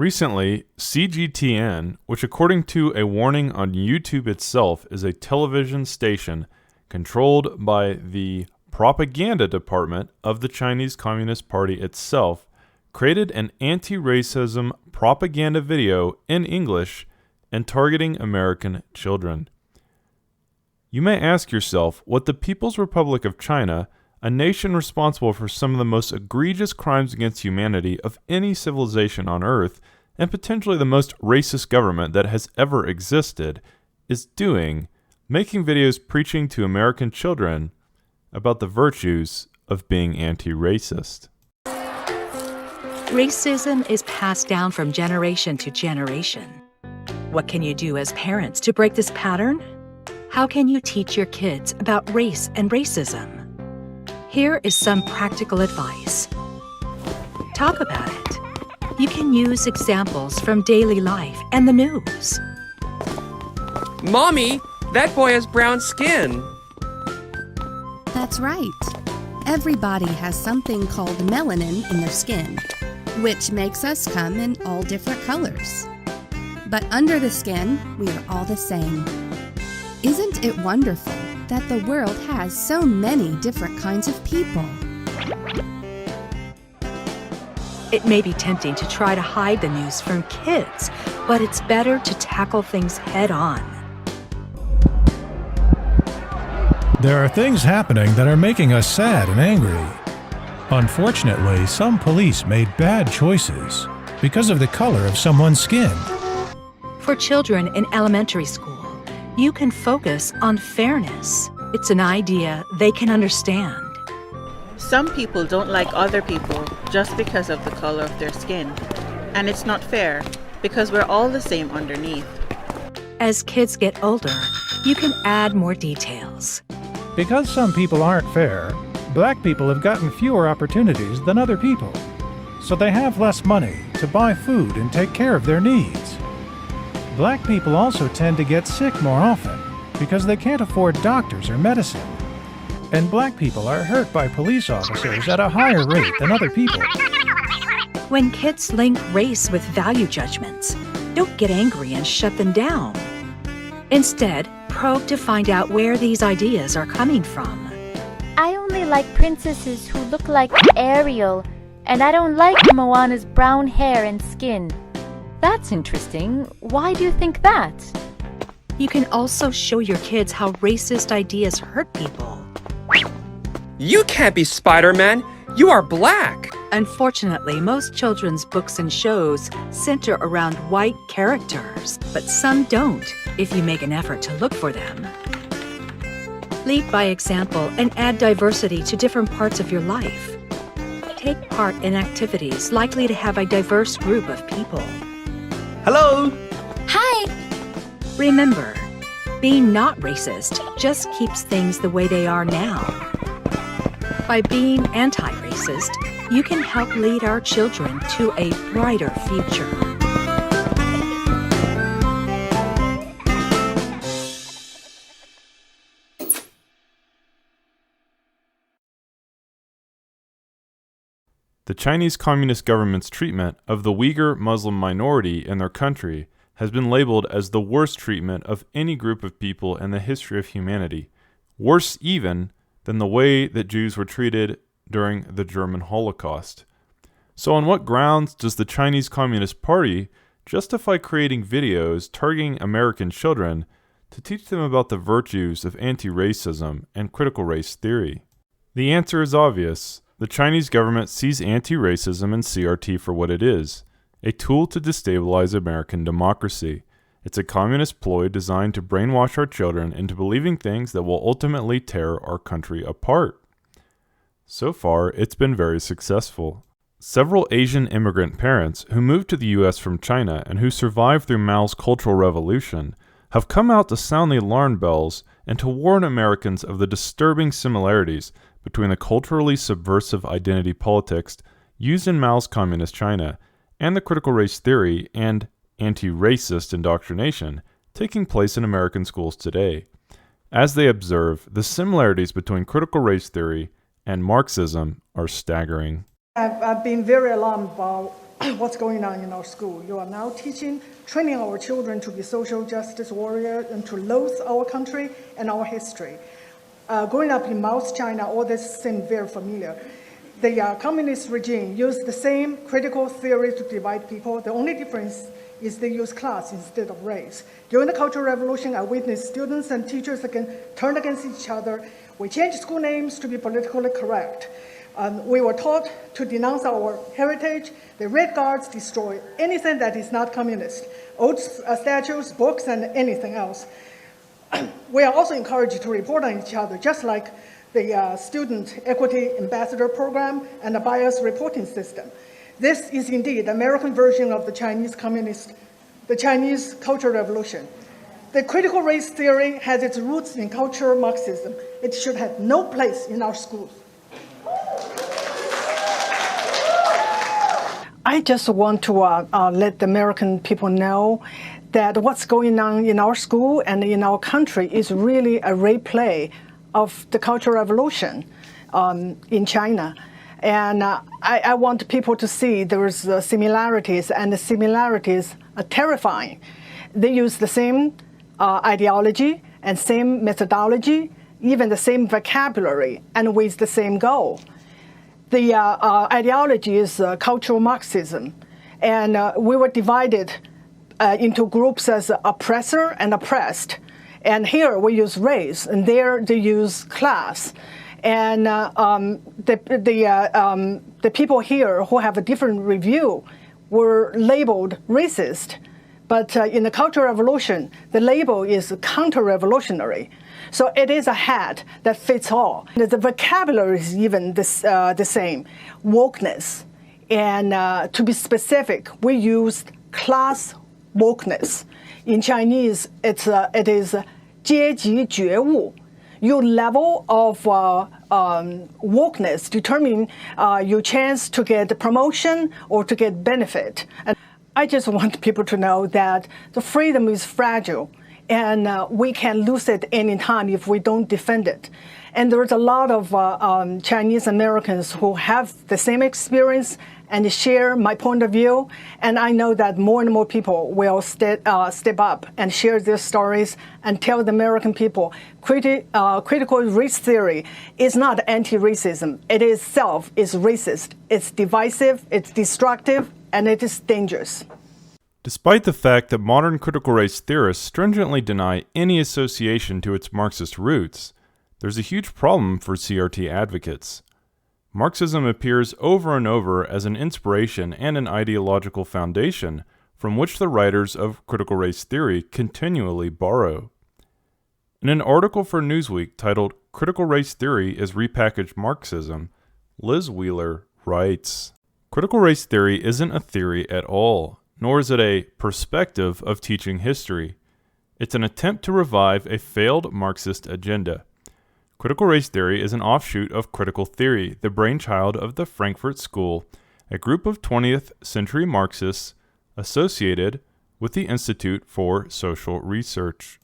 Recently, CGTN, which according to a warning on YouTube itself is a television station controlled by the propaganda department of the Chinese Communist Party itself, created an anti-racism propaganda video in English and targeting American children. You may ask yourself what the People's Republic of China, a nation responsible for some of the most egregious crimes against humanity of any civilization on Earth, and potentially the most racist government that has ever existed, is doing, making videos preaching to American children about the virtues of being anti-racist. Racism is passed down from generation to generation. What can you do as parents to break this pattern? How can you teach your kids about race and racism? Here is some practical advice. Talk about it. You can use examples from daily life and the news. Mommy, that boy has brown skin. That's right. Everybody has something called melanin in their skin, which makes us come in all different colors. But under the skin, we are all the same. Isn't it wonderful that the world has so many different kinds of people? It may be tempting to try to hide the news from kids, but it's better to tackle things head on. There are things happening that are making us sad and angry. Unfortunately, some police made bad choices because of the color of someone's skin. For children in elementary school, you can focus on fairness. It's an idea they can understand. Some people don't like other people just because of the color of their skin. And it's not fair because we're all the same underneath. As kids get older, you can add more details. Because some people aren't fair, black people have gotten fewer opportunities than other people. So they have less money to buy food and take care of their needs. Black people also tend to get sick more often because they can't afford doctors or medicine. And black people are hurt by police officers at a higher rate than other people. When kids link race with value judgments, don't get angry and shut them down. Instead, probe to find out where these ideas are coming from. I only like princesses who look like Ariel, and I don't like Moana's brown hair and skin. That's interesting. Why do you think that? You can also show your kids how racist ideas hurt people. You can't be Spider-Man. You are black. Unfortunately, most children's books and shows center around white characters, but some don't if you make an effort to look for them. Lead by example and add diversity to different parts of your life. Take part in activities likely to have a diverse group of people. Hello! Hi! Remember, being not racist just keeps things the way they are now. By being anti-racist, you can help lead our children to a brighter future. The Chinese Communist government's treatment of the Uyghur Muslim minority in their country has been labeled as the worst treatment of any group of people in the history of humanity, worse even than the way that Jews were treated during the German Holocaust. So on what grounds does the Chinese Communist Party justify creating videos targeting American children to teach them about the virtues of anti-racism and critical race theory? The answer is obvious. The Chinese government sees anti-racism and CRT for what it is, a tool to destabilize American democracy. It's a communist ploy designed to brainwash our children into believing things that will ultimately tear our country apart. So far, it's been very successful. Several Asian immigrant parents who moved to the U.S. from China and who survived through Mao's Cultural Revolution have come out to sound the alarm bells and to warn Americans of the disturbing similarities between the culturally subversive identity politics used in Mao's communist China and the critical race theory and anti-racist indoctrination taking place in American schools today. As they observe, the similarities between critical race theory and Marxism are staggering. I've been very alarmed what's going on in our school. You are now training our children to be social justice warriors and to loathe our country and our history. Growing up in Mao's China, all this seemed very familiar. The communist regime used the same critical theory to divide people. The only difference is they use class instead of race. During the Cultural Revolution, I witnessed students and teachers turn against each other. We changed school names to be politically correct. We were taught to denounce our heritage. The Red Guards destroy anything that is not communist, old statues, books, and anything else. We are also encouraged to report on each other, just like the Student Equity Ambassador Program and the bias reporting system. This is indeed the American version of the Chinese Cultural Revolution. The critical race theory has its roots in cultural Marxism. It should have no place in our schools. I just want to let the American people know that what's going on in our school and in our country is really a replay of the Cultural Revolution in China. And I want people to see there's similarities, and the similarities are terrifying. They use the same ideology and same methodology, even the same vocabulary, and with the same goal. The ideology is cultural Marxism, and we were divided into groups as oppressor and oppressed. And here we use race, and there they use class. And the people here who have a different review were labeled racist. But in the Cultural Revolution, the label is counter-revolutionary. So it is a hat that fits all. The vocabulary is even the same, wokeness. And to be specific, we used class wokeness. In Chinese, it is 阶级觉悟. Your level of wokeness determine your chance to get promotion or to get benefit. And I just want people to know that the freedom is fragile, and we can lose it any time if we don't defend it. And there's a lot of Chinese Americans who have the same experience and share my point of view. And I know that more and more people will step up and share their stories and tell the American people critical race theory is not anti-racism. It itself is racist. It's divisive, it's destructive, and it is dangerous. Despite the fact that modern critical race theorists stringently deny any association to its Marxist roots, there's a huge problem for CRT advocates. Marxism appears over and over as an inspiration and an ideological foundation from which the writers of critical race theory continually borrow. In an article for Newsweek titled "Critical Race Theory is Repackaged Marxism," Liz Wheeler writes, "Critical race theory isn't a theory at all, nor is it a perspective of teaching history. It's an attempt to revive a failed Marxist agenda. Critical race theory is an offshoot of critical theory, the brainchild of the Frankfurt School, a group of 20th century Marxists associated with the Institute for Social Research."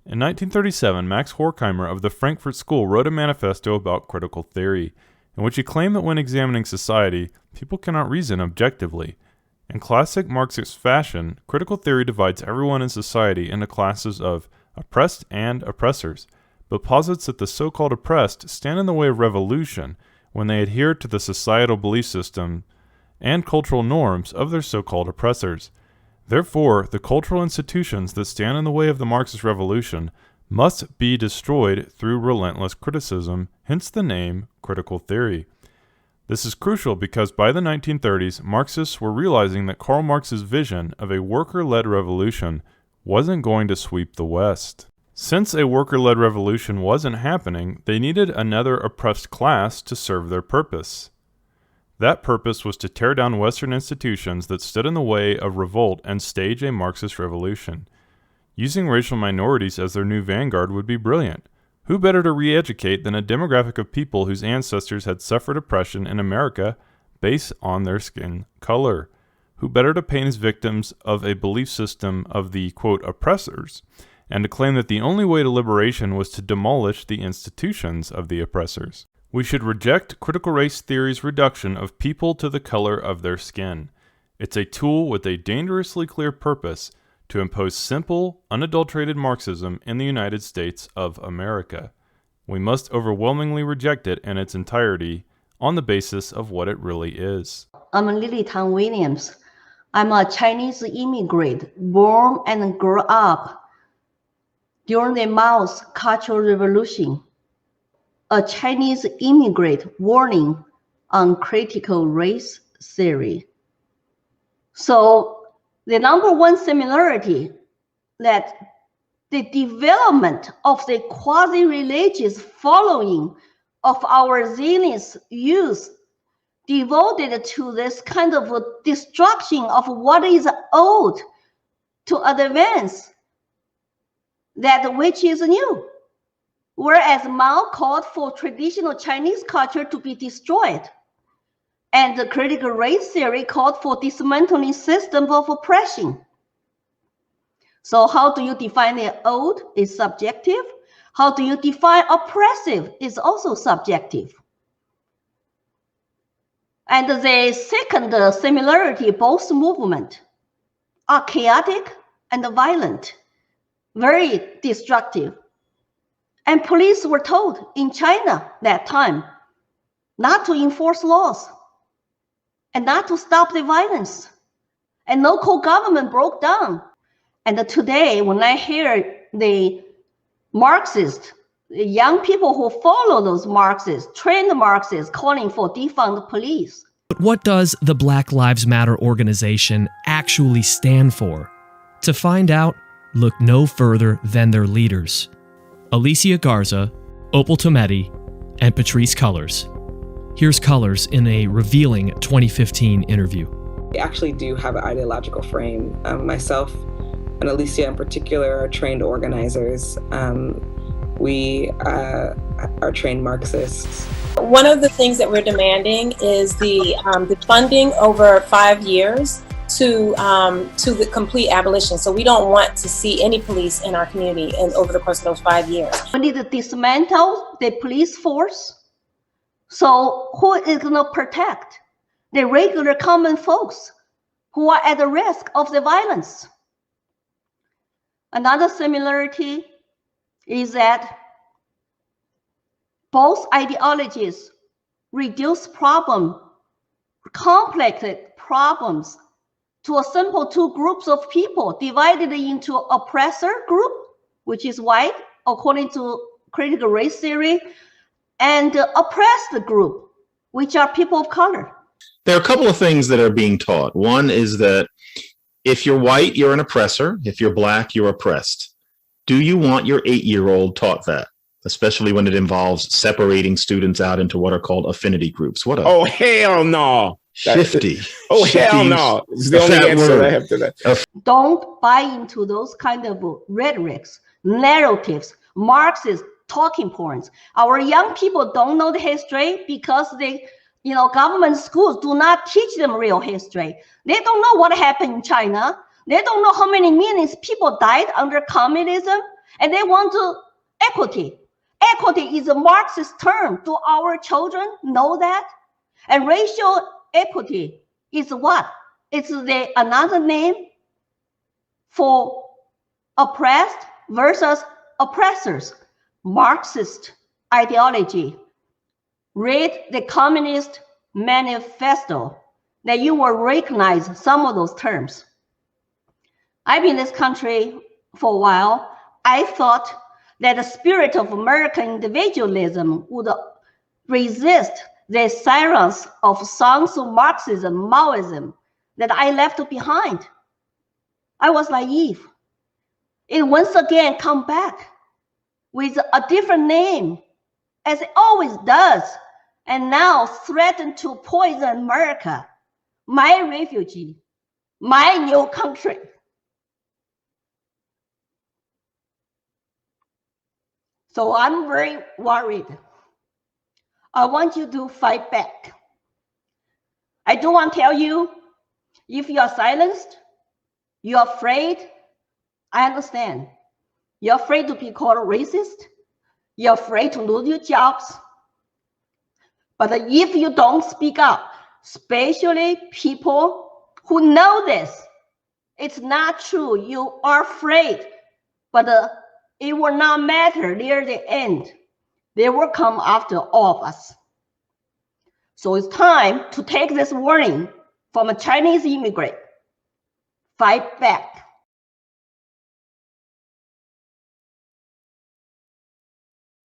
In 1937, Max Horkheimer of the Frankfurt School wrote a manifesto about critical theory, in which he claimed that when examining society, people cannot reason objectively. In classic Marxist fashion, critical theory divides everyone in society into classes of oppressed and oppressors, but posits that the so-called oppressed stand in the way of revolution when they adhere to the societal belief system and cultural norms of their so-called oppressors. Therefore, the cultural institutions that stand in the way of the Marxist revolution must be destroyed through relentless criticism, hence the name critical theory. This is crucial because by the 1930s, Marxists were realizing that Karl Marx's vision of a worker-led revolution wasn't going to sweep the West. Since a worker-led revolution wasn't happening, they needed another oppressed class to serve their purpose. That purpose was to tear down Western institutions that stood in the way of revolt and stage a Marxist revolution. Using racial minorities as their new vanguard would be brilliant. Who better to re-educate than a demographic of people whose ancestors had suffered oppression in America based on their skin color? Who better to paint as victims of a belief system of the, quote, oppressors, and to claim that the only way to liberation was to demolish the institutions of the oppressors? We should reject critical race theory's reduction of people to the color of their skin. It's a tool with a dangerously clear purpose to impose simple, unadulterated Marxism in the United States of America. We must overwhelmingly reject it in its entirety on the basis of what it really is. I'm Tang Williams. I'm a Chinese immigrant born and grew up during the Mao's Cultural Revolution. A Chinese immigrant warning on critical race theory. So the number one similarity that the development of the quasi-religious following of our Zionist youth devoted to this kind of a destruction of what is old to advance that which is new. Whereas Mao called for traditional Chinese culture to be destroyed, and the critical race theory called for dismantling system of oppression. So how do you define the old is subjective. How do you define oppressive is also subjective. And the second similarity, both movements are chaotic and violent, very destructive. And police were told in China that time not to enforce laws and not to stop the violence. And local government broke down. And today, when I hear the Marxists, the young people who follow those Marxists, trained Marxists, calling for defund the police. But what does the Black Lives Matter organization actually stand for? To find out, look no further than their leaders, Alicia Garza, Opal Tometi, and Patrisse Cullors. Here's Cullors in a revealing 2015 interview. We actually do have an ideological frame. Myself and Alicia in particular are trained organizers. We are trained Marxists. One of the things that we're demanding is the funding over 5 years to the complete abolition. So we don't want to see any police in our community over the course of those 5 years. We need to dismantle the police force. So who is going to protect the regular common folks who are at the risk of the violence? Another similarity is that both ideologies reduce complicated problems to a simple two groups of people divided into oppressor group, which is white, according to critical race theory, and oppressed group, which are people of color. There are a couple of things that are being taught. One is that if you're white, you're an oppressor. If you're black, you're oppressed. Do you want your 8-year-old taught that? Especially when it involves separating students out into what are called affinity groups. What a oh, hell no. Shifty. Hell no. It's the only answer I have to that. Don't buy into those kind of rhetorics, narratives, Marxist talking points. Our young people don't know the history because government schools do not teach them real history. They don't know what happened in China. They don't know how many millions people died under communism, and they want equity. Equity is a Marxist term. Do our children know that? And racial equity is what? It's another name for oppressed versus oppressors. Marxist ideology. Read the Communist Manifesto, that you will recognize some of those terms. I've been in this country for a while. I thought that the spirit of American individualism would resist the sirens of songs of Marxism, Maoism that I left behind. I was naive. It once again come back with a different name, as it always does, and now threaten to poison America, my refugee, my new country. So I'm very worried. I want you to fight back. I do want to tell you, if you are silenced, you're afraid, I understand. You're afraid to be called racist. You're afraid to lose your jobs. But if you don't speak up, especially people who know this. It's not true. You are afraid, but it will not matter near the end. They will come after all of us. So it's time to take this warning from a Chinese immigrant. Fight back.